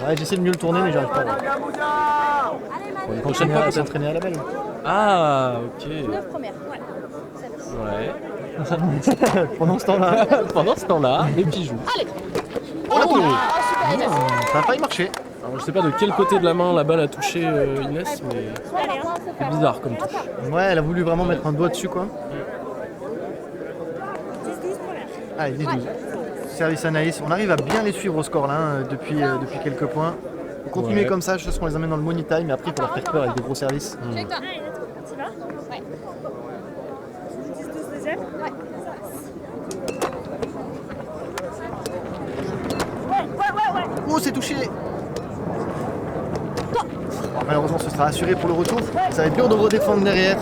[SPEAKER 1] Ouais, j'essaie de mieux le tourner, mais j'arrive pas. Ouais. On est
[SPEAKER 5] Prochaine fois, peut-être.
[SPEAKER 1] s'entraîner à la belle.
[SPEAKER 5] Ah, ok.
[SPEAKER 3] 9 premières.
[SPEAKER 5] Ouais.
[SPEAKER 1] Pendant ce temps-là.
[SPEAKER 5] Pendant ce temps-là, les petits jouent.
[SPEAKER 2] Allez.
[SPEAKER 1] Oh, la touche.
[SPEAKER 2] Super Inès.
[SPEAKER 1] Ça a failli marcher.
[SPEAKER 5] Alors, je sais pas de quel côté de la main la balle a touché Inès, mais c'est bizarre comme touche.
[SPEAKER 1] Ouais, elle a voulu vraiment mettre un doigt dessus, quoi.
[SPEAKER 6] 10-12 première.
[SPEAKER 1] Allez, 10-12. Service Anaïs. On arrive à bien les suivre au score là, hein, depuis quelques points. On continue
[SPEAKER 5] Ouais.
[SPEAKER 1] comme ça, je pense qu'on les amène dans le money time, mais après il faut leur faire peur avec des gros services.
[SPEAKER 2] Check toi.
[SPEAKER 6] Allez, let's go. Tu vas
[SPEAKER 2] Ouais.
[SPEAKER 6] 10-12 deuxième. Ouais.
[SPEAKER 1] Oh, c'est touché. Malheureusement, ce sera assuré pour le retour. Ça va être dur de redéfendre derrière.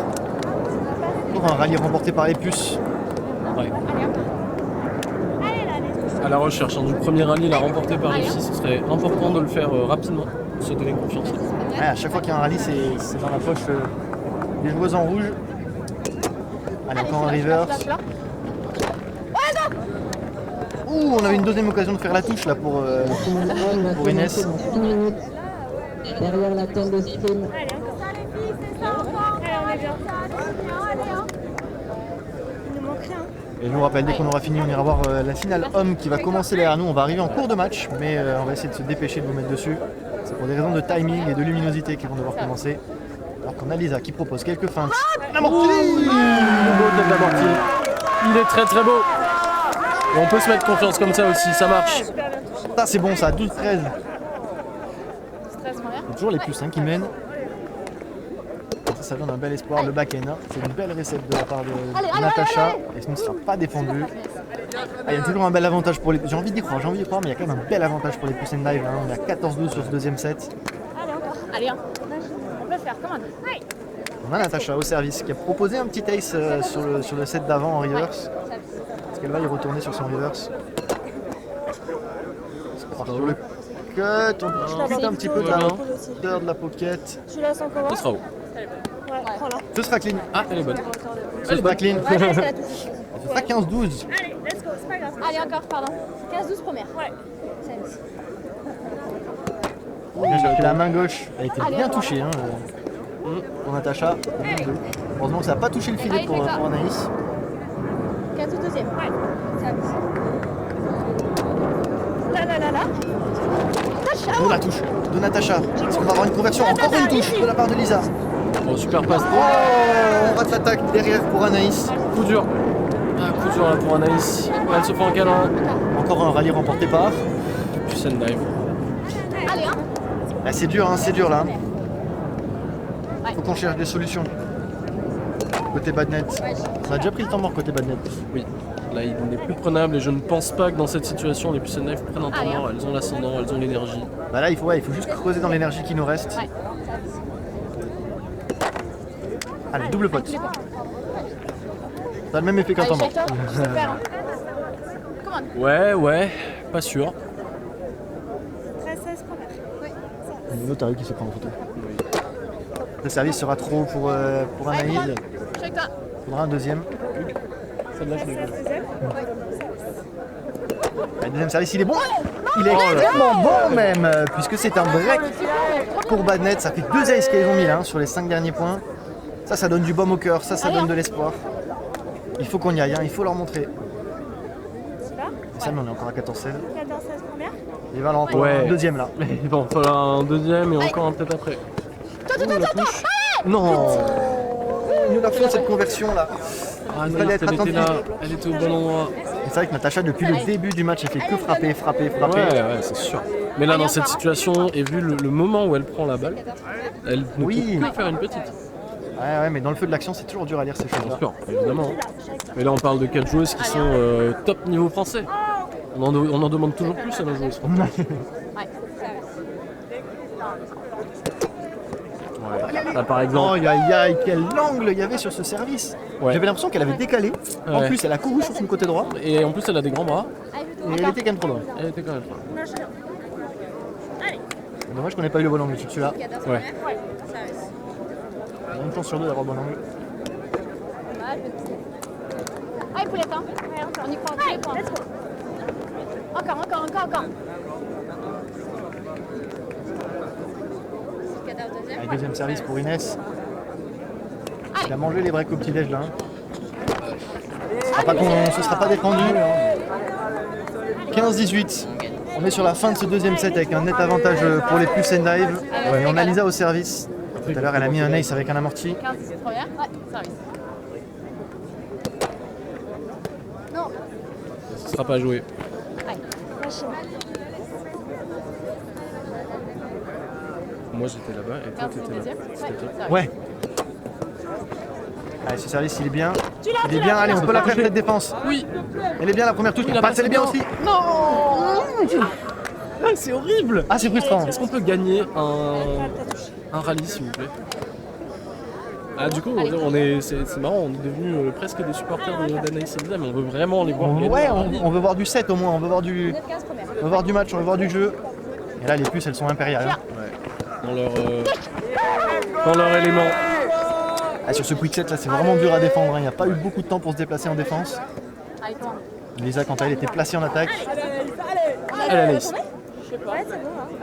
[SPEAKER 1] Pour un rallye remporté par les puces.
[SPEAKER 5] Ouais.
[SPEAKER 6] Allez là, allez.
[SPEAKER 5] À la recherche du premier rallye, la remporté par les filles, ce serait important de le faire rapidement, de se donner confiance.
[SPEAKER 1] Ouais, à chaque fois qu'il y a un rallye, c'est dans la poche des joueuses en rouge. Allez, encore un reverse. Ouh, on avait une deuxième occasion de faire la touche là pour Inès.
[SPEAKER 7] Derrière la tente de stream.
[SPEAKER 6] Allez, encore. Allez, on est bien. Il nous manque rien.
[SPEAKER 1] Et je vous rappelle, dès qu'on aura fini, on ira voir la finale homme qui va commencer derrière nous. On va arriver en cours de match, mais on va essayer de se dépêcher de vous mettre dessus. C'est pour des raisons de timing et de luminosité qu'ils vont devoir commencer. Alors qu'on a Lisa qui propose quelques feintes. L'amorti!
[SPEAKER 5] Le beau top d'amorti. Il est très très beau. Et on peut se mettre confiance comme ça aussi, ça marche.
[SPEAKER 1] Ça c'est bon, ça, 12-13.
[SPEAKER 2] 13 première.
[SPEAKER 1] C'est toujours les plus qui mènent. Ça donne un bel espoir, le back-end. C'est une belle recette de la part de Natacha. Et ce ne sera pas défendu. Ah, il y a toujours un bel avantage pour les... J'ai envie d'y croire, mais il y a quand même un bel avantage pour les push and dive. Hein. On est à 14-12 sur ce deuxième set.
[SPEAKER 6] Allez, encore.
[SPEAKER 2] Allez, hein. On peut le faire, commande.
[SPEAKER 1] On a Natacha au service qui a proposé un petit ace sur le set d'avant en reverse. Est-ce qu'elle va y retourner sur son reverse? C'est parti sur le cut, on quitte un petit peu de la hauteur de la pocket.
[SPEAKER 6] Tu la sens comment?
[SPEAKER 5] Ce sera haut.
[SPEAKER 6] Ouais, prends-la.
[SPEAKER 1] Ce sera clean.
[SPEAKER 5] Ah, elle est bonne.
[SPEAKER 1] Ce sera clean.
[SPEAKER 2] Ouais, c'est la touche.
[SPEAKER 1] Ce sera 15-12.
[SPEAKER 6] Allez, let's go, c'est pas grave.
[SPEAKER 2] Allez, encore, pardon. 15-12 première.
[SPEAKER 6] Ouais.
[SPEAKER 1] Bien joué. La main gauche a été bien touchée hein, pour Natacha. Heureusement que ça n'a pas touché le filet pour Anaïs.
[SPEAKER 2] 15 12 deuxième. Ouais.
[SPEAKER 6] Là.
[SPEAKER 1] Oh la touche de Natacha. Est-ce qu'on va avoir une conversion? Encore une touche de la part de Lisa.
[SPEAKER 5] Bon, super passe.
[SPEAKER 1] Oh, on rate l'attaque derrière pour Anaïs.
[SPEAKER 5] Coup dur. Ah, coup dur là pour Anaïs. Elle se fait en câlin.
[SPEAKER 1] Encore un rallye remporté par.
[SPEAKER 5] Puis send dive.
[SPEAKER 2] Allez, hein.
[SPEAKER 1] Ah, c'est dur là. Faut qu'on cherche des solutions. Côté Badnet. On a déjà pris le temps mort côté Badnet.
[SPEAKER 5] Oui. Là, il n'est plus prenable et je ne pense pas que dans cette situation, les push and dive prennent un temps mort. Elles ont l'ascendant, elles ont l'énergie.
[SPEAKER 1] Bah là, il faut juste creuser dans l'énergie qui nous reste.
[SPEAKER 2] Ouais.
[SPEAKER 1] Allez, double pote. Ça a le même effet qu'un temps mort.
[SPEAKER 2] Super, hein. Commande.
[SPEAKER 5] Ouais, pas sûr.
[SPEAKER 6] 13-16 première.
[SPEAKER 1] Une autre arrive qui se prend en photo. Le service sera trop pour Anaïs.
[SPEAKER 2] Check toi.
[SPEAKER 1] Il faudra un deuxième.
[SPEAKER 5] Celle-là, je l'ai vue.
[SPEAKER 6] 16 deuxième.
[SPEAKER 1] Le deuxième service, il est bon. Il est extrêmement bon même, puisque c'est un break pour Badnet. Ça fait 2 aces qu'ils ont mis là, sur les 5 derniers points. Ça donne du baume au cœur, ça donne de l'espoir. Il faut qu'on y aille, hein, il faut leur montrer.
[SPEAKER 6] Tu vas?
[SPEAKER 1] Et ça, on est encore à 14-16.
[SPEAKER 6] 14-16 première.
[SPEAKER 1] Il va leur en prendre
[SPEAKER 5] Ouais.
[SPEAKER 1] un deuxième là.
[SPEAKER 5] Il va en falloir un deuxième et encore un peut-être après.
[SPEAKER 1] Non, il nous l'a fait cette conversion là.
[SPEAKER 5] Ah,
[SPEAKER 1] Il fallait être
[SPEAKER 5] elle était
[SPEAKER 1] attentif.
[SPEAKER 5] là, elle était au bon endroit.
[SPEAKER 1] Et c'est vrai que Natacha, depuis le début du match, elle fait que frapper.
[SPEAKER 5] Ouais, c'est sûr. Mais là, dans cette situation, et vu le moment où elle prend la balle, elle ne peut que faire une petite.
[SPEAKER 1] Ouais, mais dans le feu de l'action, c'est toujours dur à lire ces
[SPEAKER 5] Bien
[SPEAKER 1] choses-là.
[SPEAKER 5] sûr, évidemment. Mais là, on parle de 4 joueuses qui sont top niveau français. On en demande toujours plus à nos joueuses françaises. Ouais. Là, par exemple,
[SPEAKER 1] Aïe, quel angle il y avait sur ce service.
[SPEAKER 5] Ouais.
[SPEAKER 1] J'avais l'impression qu'elle avait décalé. En
[SPEAKER 5] Ouais.
[SPEAKER 1] plus, elle a couru sur son côté droit.
[SPEAKER 5] et en plus, elle a des grands bras.
[SPEAKER 1] Et elle était quand même trop loin.
[SPEAKER 5] Elle était quand même trop.
[SPEAKER 1] Dommage qu'on n'ait pas eu le bon angle sur celui-là.
[SPEAKER 5] Ouais.
[SPEAKER 1] On a une chance sur deux d'avoir le bon angle.
[SPEAKER 2] Allez, poulette, hein. On y croit, tous les points. Encore.
[SPEAKER 1] Allez, deuxième service pour Inès. Il a mangé les breaks au petit-déj là. Ce sera pas défendu. 15-18. On est sur la fin de ce deuxième set avec un net avantage pour les plus and dive. Et on a Lisa au service. Tout à l'heure, elle a mis un ace avec un amorti.
[SPEAKER 2] 15, première. Ouais, service. Non.
[SPEAKER 5] Ce sera pas joué. Moi, j'étais là-bas et toi,
[SPEAKER 2] 15,
[SPEAKER 5] t'étais là.
[SPEAKER 2] deuxième.
[SPEAKER 5] C'était toi.
[SPEAKER 1] Ouais. Allez, ce service, il est bien. Il est bien, allez, on peut la faire cette défense.
[SPEAKER 5] Oui.
[SPEAKER 1] Elle est bien la première touche.
[SPEAKER 5] Il a
[SPEAKER 1] Passe, elle est bien
[SPEAKER 5] passé
[SPEAKER 1] aussi.
[SPEAKER 5] Ah, c'est horrible.
[SPEAKER 1] Ah, c'est frustrant.
[SPEAKER 5] Est-ce qu'on peut gagner un rallye, s'il vous plaît? Ah, du coup, c'est marrant, on est devenus presque des supporters d'Anaïs et Lisa, mais on veut vraiment les voir gagner.
[SPEAKER 1] Ouais, on veut voir du set au moins. On veut voir du
[SPEAKER 2] 15 première.
[SPEAKER 1] match, on veut voir du jeu. Et là, les puces, elles sont impériales. Hein.
[SPEAKER 5] Dans leur élément.
[SPEAKER 1] Ah, sur ce quick set là, c'est vraiment dur à défendre. Hein. Il n'y a pas eu beaucoup de temps pour se déplacer en défense.
[SPEAKER 2] Allez, comment?
[SPEAKER 1] Lisa, quand elle était placée en attaque,
[SPEAKER 5] Elle a laissé.
[SPEAKER 1] il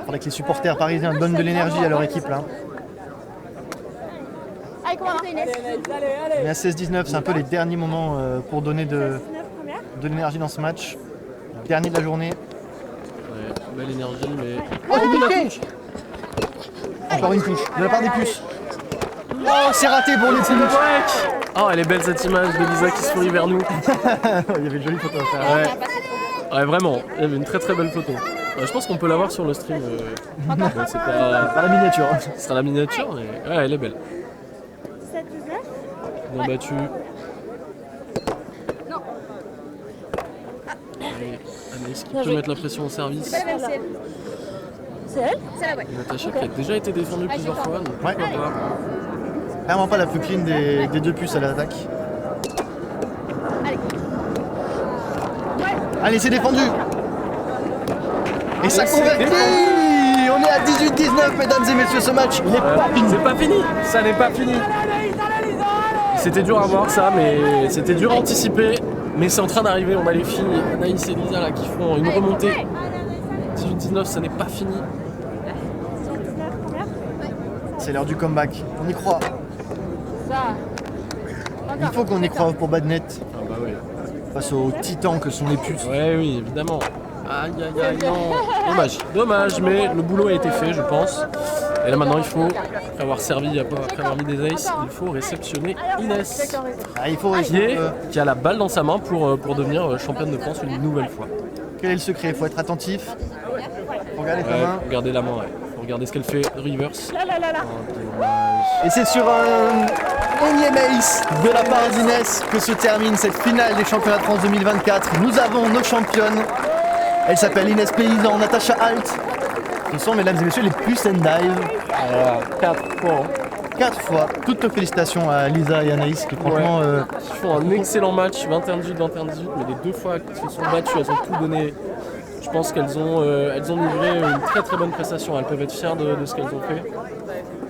[SPEAKER 1] faudrait que les supporters parisiens donnent de l'énergie à leur équipe là.
[SPEAKER 2] Allez, comment?
[SPEAKER 1] On est à 16-19, c'est un peu les derniers moments pour donner de l'énergie dans ce match. Dernier de la journée.
[SPEAKER 5] Ouais, belle énergie, mais.
[SPEAKER 1] Oh, c'est piqué. Encore une touche de la part des puces. Oh, c'est raté pour les puces.
[SPEAKER 5] Oh, elle est belle cette image de Lisa qui sourit vers nous.
[SPEAKER 1] Il y avait une jolie photo à faire.
[SPEAKER 5] Ouais, vraiment, il y avait une très très belle photo. Je pense qu'on peut l'avoir sur le stream. C'est pas
[SPEAKER 1] Par la miniature.
[SPEAKER 5] ce sera la miniature, mais ouais, elle est belle.
[SPEAKER 6] 7-19.
[SPEAKER 5] Bien battue.
[SPEAKER 2] Non.
[SPEAKER 5] Allez, Anaïs qui peut mettre la pression au service.
[SPEAKER 2] C'est elle?
[SPEAKER 6] C'est elle?
[SPEAKER 2] C'est la ouais.
[SPEAKER 5] Natacha qui a déjà été défendue plusieurs fois. Donc
[SPEAKER 1] Ouais.
[SPEAKER 5] pourquoi pas.
[SPEAKER 1] Clairement pas la plus clean des deux puces à l'attaque. Allez, c'est défendu. Et ça convertit. On est à 18-19, mesdames et messieurs, ce match n'est pas fini.
[SPEAKER 5] C'est pas fini, ça n'est pas fini. C'était dur à voir ça, mais c'était dur à anticiper. Mais c'est en train d'arriver, on a les filles Anaïs et Lisa là qui font une remontée. 18-19, ça n'est pas fini.
[SPEAKER 6] 19 première.
[SPEAKER 1] C'est l'heure du comeback. On y croit.
[SPEAKER 2] Ça.
[SPEAKER 1] Il faut qu'on y croie pour Badnet
[SPEAKER 5] Ah bah oui.
[SPEAKER 1] face aux titans que sont les puces.
[SPEAKER 5] Ouais, oui, évidemment. Aïe aïe aïe, non. Dommage, mais le boulot a été fait, je pense. Et là maintenant, il faut, après avoir servi, après avoir mis des aces, il faut réceptionner Inès,
[SPEAKER 1] Ah, il faut
[SPEAKER 5] qui a la balle dans sa main pour devenir championne de France une nouvelle fois.
[SPEAKER 1] Quel est le secret? Il faut être attentif. Faut regarder ta
[SPEAKER 5] Ouais,
[SPEAKER 1] main.
[SPEAKER 5] faut regarder la main, ouais. Faut regarder ce qu'elle fait, reverse.
[SPEAKER 6] Là.
[SPEAKER 5] Oh, dommage.
[SPEAKER 1] Et c'est sur un énième ace de la part d'Inès que se termine cette finale des championnats de France 2024. Nous avons nos championnes. Elle s'appelle Inès Paysan, Natacha Alt. Ce sont, mesdames et messieurs, les plus and dive.
[SPEAKER 5] Voilà, 4 points.
[SPEAKER 1] 4 fois. Toutes nos félicitations à Lisa et Anaïs qui franchement...
[SPEAKER 5] Ils font un excellent match, 21-18, mais les deux fois qu'elles se sont battues, elles ont tout donné. Je pense qu'elles ont livré une très très bonne prestation. Elles peuvent être fières de ce qu'elles ont fait.